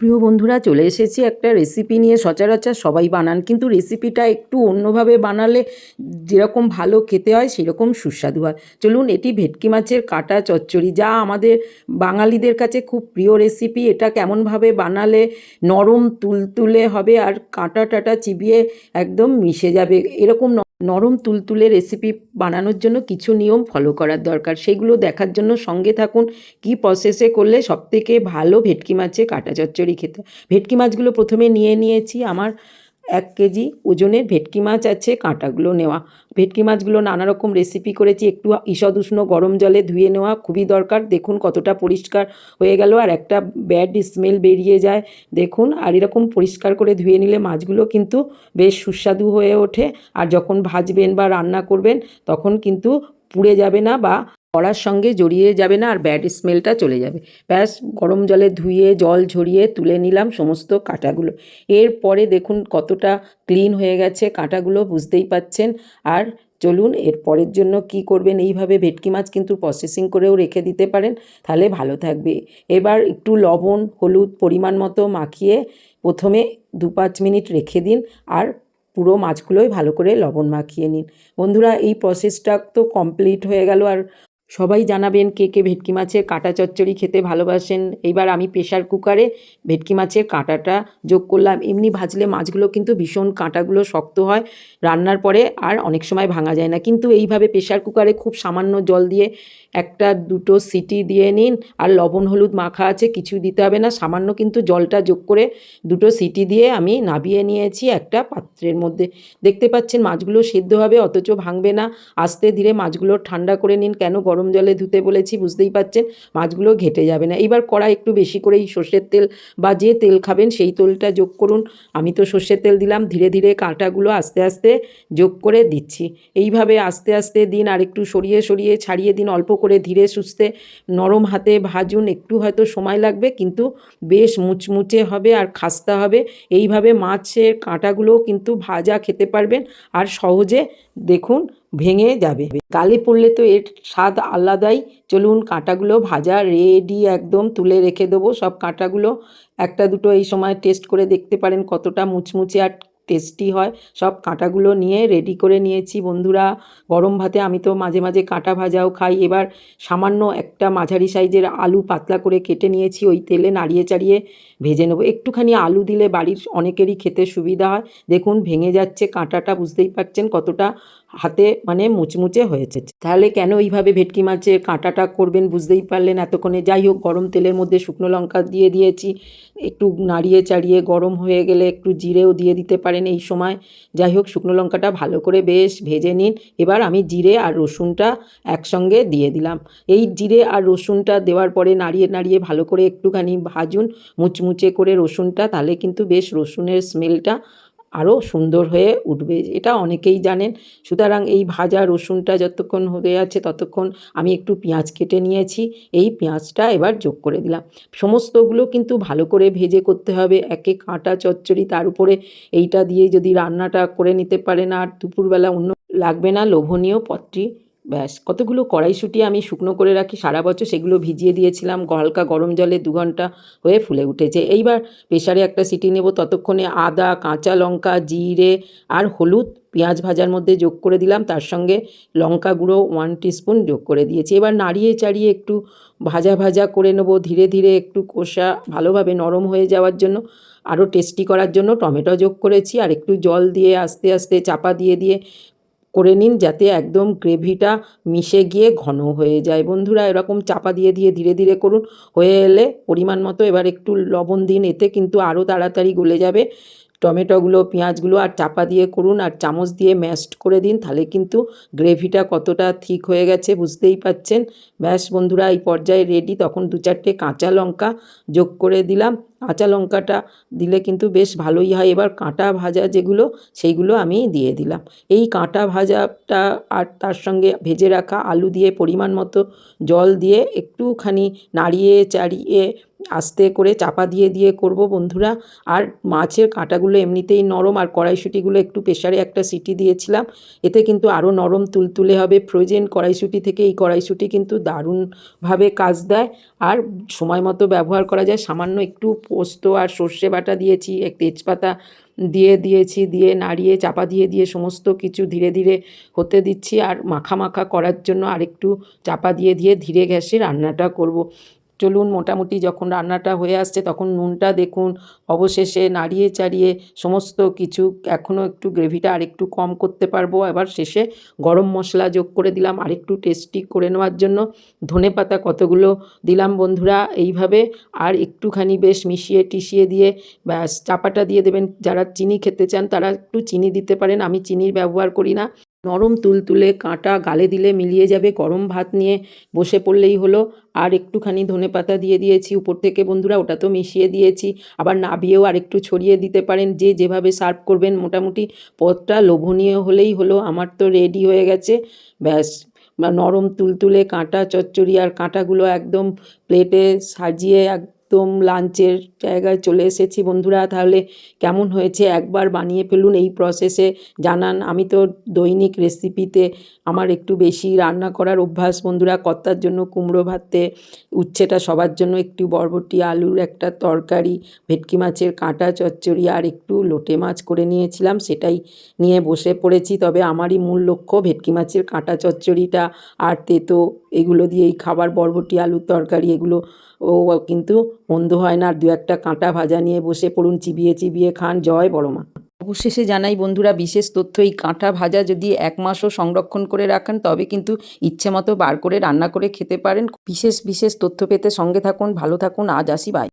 প্রিয় বন্ধুরা, চলে এসেছি একটা রেসিপি নিয়ে। সচরাচর সবাই বানান, কিন্তু রেসিপিটা একটু অন্যভাবে বানালে যেরকম ভালো খেতে হয় সেরকম সুস্বাদু হয়। চলুন, এটি ভেটকি মাছের কাটা চচ্চড়ি, যা আমাদের বাঙালিদের কাছে খুব প্রিয় রেসিপি। এটা কেমনভাবে বানালে নরম তুলতুলে হবে আর কাঁটা টাটা চিবিয়ে একদম মিশে যাবে, এরকম নরম তুলতুলে রেসিপি বানানোর জন্য কিছু নিয়ম ফলো করার দরকার। সেগুলো দেখার জন্য সঙ্গে থাকুন। কি প্রসেসে করলে সবথেকে ভালো ভেটকি মাছে কাটা চচ্চড়ি খেতে। ভেটকি মাছগুলো প্রথমে নিয়ে নিয়েছি। আমার 1 কেজি ওজনের ভেটকি মাছ আছে, কাঁটাগুলো নেওয়া। ভেটকি মাছগুলো নানা রকম রেসিপি করেছি, একটু ঈষৎ উষ্ণ গরম জলে ধুয়ে নেওয়া খুবই দরকার। দেখুন কতটা পরিষ্কার হয়ে গেল, আর একটা ব্যাড স্মেল বেরিয়ে যায় দেখুন। আর এরকম পরিষ্কার করে ধুয়ে নিলে মাছগুলো কিন্তু বেশ সুস্বাদু হয়ে ওঠে। আর যখন ভাজবেন বা রান্না করবেন তখন কিন্তু পুড়ে যাবে না বা কড়ার সঙ্গে জড়িয়ে যাবে না, আর ব্যাড স্মেলটা চলে যাবে। ব্যাস, গরম জলে ধুয়ে জল ঝরিয়ে তুলে নিলাম সমস্ত কাঁটাগুলো। এরপরে দেখুন কতটা ক্লিন হয়ে গেছে কাঁটাগুলো, বুঝতেই পাচ্ছেন। আর চলুন, এর পরের জন্য কি করবেন। এইভাবে ভেটকি মাছ কিন্তু প্রসেসিং করেও রেখে দিতে পারেন, তাহলে ভালো থাকবে। এবার একটু লবণ হলুদ পরিমাণ মতো মাখিয়ে প্রথমে 2-5 মিনিট রেখে দিন, আর পুরো মাছগুলোই ভালো করে লবণ মাখিয়ে নিন। বন্ধুরা, এই প্রসেসটা তো কমপ্লিট হয়ে গেল। আর সবাই জানাবেন কে কে ভেটকি মাছের কাঁটা চচ্চড়ি খেতে ভালোবাসেন। এইবার আমি প্রেশার কুকারে ভেটকি মাছের কাঁটাটা যোগ করলাম। এমনি ভাজলে মাছগুলো কিন্তু ভীষণ কাঁটাগুলো শক্ত হয়, রান্নার পরে আর অনেক সময় ভাঙা যায় না। কিন্তু এইভাবে প্রেশার কুকারে খুব সামান্য জল দিয়ে 1-2 সিটি দিয়ে নিন। আর লবণ হলুদ মাখা আছে, কিছু দিতে হবে না, সামান্য কিন্তু জলটা যোগ করে 2 সিটি দিয়ে আমি নাবিয়ে নিয়েছি একটা পাত্রের মধ্যে। দেখতে পাচ্ছেন মাছগুলো সেদ্ধ হবে, অথচ ভাঙবে না। আস্তে ধীরে মাছগুলো ঠান্ডা করে নিন। কেন গরম জলে ধুতে বলেছি বুঝতেই পাচ্ছেন, মাছগুলো ঘেটে যাবে না। এইবার কড়াই একটু বেশি করেই সর্ষের তেল বা যে তেল খাবেন সেই তেলটা যোগ করুন। আমি তো সর্ষের তেল দিলাম। ধীরে ধীরে কাঁটাগুলো আস্তে আস্তে যোগ করে দিচ্ছি। এইভাবে আস্তে আস্তে দিন, আর একটু সরিয়ে সরিয়ে ছাড়িয়ে দিন। অল্প করে ধীরে সুস্থে নরম হাতে ভাজুন। একটু হয়তো সময় লাগবে, কিন্তু বেশ মুচমুচে হবে আর খাস্তা হবে। এইভাবে মাছের কাঁটাগুলোও কিন্তু ভাজা খেতে পারবেন, আর সহজে দেখুন ভেঙে যাবে। গালে পড়লে তো এর স্বাদ আলাদাই। চলুন, কাঁটাগুলো ভাজা রেডি, একদম তুলে রেখে দেবো সব কাঁটাগুলো। 1-2 এই সময় টেস্ট করে দেখতে পারেন কতটা মুচমুচে আর টেস্টি হয়। সব কাঁটাগুলো নিয়ে রেডি করে নিয়েছি বন্ধুরা। গরম ভাতে আমি তো মাঝে মাঝে কাঁটা ভাজাও খাই। এবার সামান্য একটা মাঝারি সাইজের আলু পাতলা করে কেটে নিয়েছি, ওই তেলে নাড়িয়ে চাড়িয়ে ভেজে নেবো। একটুখানি আলু দিলে বাড়ির অনেকেরই খেতে সুবিধা হয়। দেখুন ভেঙে যাচ্ছে কাঁটাটা, বুঝতেই পারছেন কতটা হাতে মানে মুচমুচে হয়েছে। তাহলে কেন এইভাবে ভেটকি মাছের কাঁটাটা করবেন বুঝতেই পারলেন এতক্ষণে। যাই হোক, গরম তেলের মধ্যে শুকনো লঙ্কা দিয়ে দিয়েছি, একটু নাড়িয়ে চাড়িয়ে গরম হয়ে গেলে একটু জিরেও দিয়ে দিতে পারেন এই সময়। যাই হোক, শুকনো লঙ্কাটা ভালো করে বেশ ভেজে নিন। এবার আমি জিরে আর রসুনটা একসঙ্গে দিয়ে দিলাম। এই জিরে আর রসুনটা দেওয়ার পরে নাড়িয়ে নাড়িয়ে ভালো করে একটুখানি ভাজুন মুচমুচে করে রসুনটা, তাহলে কিন্তু বেশ রসুনের স্মেলটা আরও সুন্দর হয়ে উঠবে, এটা অনেকেই জানেন। সুতরাং এই ভাজা রসুনটা যতক্ষণ হয়ে আছে ততক্ষণ আমি একটু পেঁয়াজ কেটে নিয়েছি, এই পেঁয়াজটা এবার যোগ করে দিলাম। সমস্তগুলো কিন্তু ভালো করে ভেজে করতে হবে। একে কাঁটা চচ্চড়ি, তার উপরে এইটা দিয়ে যদি রান্নাটা করে নিতে পারেন আর দুপুরবেলা অন্য লাগবে না লোভনীয় পদটি। ব্যাস, কতগুলো কড়াইশুঁটি আমি শুকনো করে রাখি সারা বছর, সেগুলো ভিজিয়ে দিয়েছিলাম হালকা গরম জলে 2 ঘন্টা হয়ে ফুলে উঠেছে। এইবার প্রেশারে একটা সিটি নেব। ততক্ষণে আদা কাঁচা লঙ্কা জিরে আর হলুদ পেঁয়াজ ভাজার মধ্যে যোগ করে দিলাম, তার সঙ্গে লঙ্কা গুঁড়ো 1 টিস্পুন যোগ করে দিয়েছি। এবার নাড়িয়ে চাড়িয়ে একটু ভাজা ভাজা করে নেব ধীরে ধীরে, একটু কষা ভালোভাবে নরম হয়ে যাওয়ার জন্য। আরও টেস্টি করার জন্য টমেটো যোগ করেছি, আর একটু জল দিয়ে আস্তে আস্তে চাপা দিয়ে দিয়ে করে নিন, যাতে একদম গ্রেভিটা মিশে গিয়ে ঘন হয়ে যায়। বন্ধুরা, এরকম চাপা দিয়ে দিয়ে ধীরে ধীরে করুন। হয়ে এলে পরিমাণ মতো এবার একটু লবণ দিন, এতে কিন্তু আরও তাড়াতাড়ি গলে যাবে টমেটোগুলো পেঁয়াজগুলো। আর চাপা দিয়ে করুন, আর চামচ দিয়ে ম্যাশড করে দিন, তাহলে কিন্তু গ্রেভিটা কতটা থিক হয়ে গেছে বুঝতেই পাচ্ছেন। ব্যাস বন্ধুরা, এই পর্যায়ে রেডি। তখন 2-4টে কাঁচা লঙ্কা যোগ করে দিলাম। কাঁচা লঙ্কাটা দিলে কিন্তু বেশ ভালোই হয়। এবার কাঁটা ভাজা যেগুলো সেইগুলো আমি দিয়ে দিলাম। এই কাঁটা ভাজাটা আর তার সঙ্গে ভেজে রাখা আলু দিয়ে পরিমাণ মতো জল দিয়ে একটুখানি নাড়িয়ে চাড়িয়ে আস্তে করে চাপা দিয়ে দিয়ে করব বন্ধুরা। আর মাছের কাঁটাগুলো এমনিতেই নরম, আর কড়াইশুঁটিগুলো একটু প্রেশারে একটা সিটি দিয়েছিলাম, এতে কিন্তু আরও নরম তুলতুলে হবে। ফ্রোজেন কড়াইশুঁটি থেকে এই কড়াইশুঁটি কিন্তু দারুণভাবে কাজ দেয় আর সময় মতো ব্যবহার করা যায়। সামান্য একটু পোস্ত আর সর্ষে বাটা দিয়েছি, এক তেজপাতা দিয়ে নাড়িয়ে চাপা দিয়ে দিয়ে সমস্ত কিছু ধীরে ধীরে হতে দিচ্ছি। আর মাখা মাখা করার জন্য আরেকটু চাপা দিয়ে দিয়ে ধীরে গ্যাসে রান্নাটা করব। চলুন, মোটামুটি যখন রান্নাটা হয়ে আসছে তখন নুনটা দেখুন, অবশেষে নাড়িয়ে চাড়িয়ে সমস্ত কিছু, এখনও একটু গ্রেভিটা আরেকটু কম করতে পারবো। এবার শেষে গরম মশলা যোগ করে দিলাম আরেকটু টেস্টি করে নেওয়ার জন্য। ধনেপাতা কতগুলো দিলাম বন্ধুরা এইভাবে, আর একটুখানি বেশ মিশিয়ে টিশিয়ে দিয়ে ব্যাস চাপাটা দিয়ে দেবেন। যারা চিনি খেতে চান তারা একটু চিনি দিতে পারেন, আমি চিনির ব্যবহার করি না। নরম তুলতুলে কাঁটা গালে দিলে মিলিয়ে যাবে, গরম ভাত নিয়ে বসে পড়লেই হলো। আর একটুখানি ধনেপাতা দিয়ে দিয়েছি উপর থেকে বন্ধুরা, ওটা তো মিশিয়ে দিয়েছি, আবার নাবিয়েও আর একটু ছড়িয়ে দিতে পারেন, যে যেভাবে সার্ভ করবেন। মোটামুটি পদটা লোভনীয় হলেই হলো। আমার তো রেডি হয়ে গেছে ব্যাস। নরম তুলতুলে কাঁটা চচ্চড়ি, আর কাঁটাগুলো একদম প্লেটে সাজিয়ে একদম লাঞ্চের জায়গায় চলে এসেছি বন্ধুরা। তাহলে কেমন হয়েছে একবার বানিয়ে ফেলুন, এই প্রসেসে জানান। আমি তো দৈনিক রেসিপিতে আমার একটু বেশি রান্না করার অভ্যাস বন্ধুরা। কর্তার জন্য কুমড়ো ভাতে, উচ্ছেটা সবার জন্য একটু বরবটি আলুর একটা তরকারি, ভেটকি মাছের কাঁটা চচ্চড়ি, আর একটু লোটে মাছ করে নিয়েছিলাম, সেটাই নিয়ে বসে পড়েছি। তবে আমারই মূল লক্ষ্য ভেটকি মাছের কাঁটা চচ্চড়িটা আর তেতো, এগুলো দিয়েই খাবার, বরবটি আলুর তরকারি, এগুলো ও কিন্তু মন্দ হয় না। আর দু একটা কাঁটা ভাজা নিয়ে বসে পড়ুন, চিবিয়ে চিবিয়ে খান। জয় বড়মা। অবশেষে জানাই বন্ধুরা বিশেষ তথ্য, এই কাঁটা ভাজা যদি 1 মাসও সংরক্ষণ করে রাখেন তবে কিন্তু ইচ্ছে মতো বার করে রান্না করে খেতে পারেন। বিশেষ বিশেষ তথ্য পেতে সঙ্গে থাকুন। ভালো থাকুন। আজ আসি, বাই।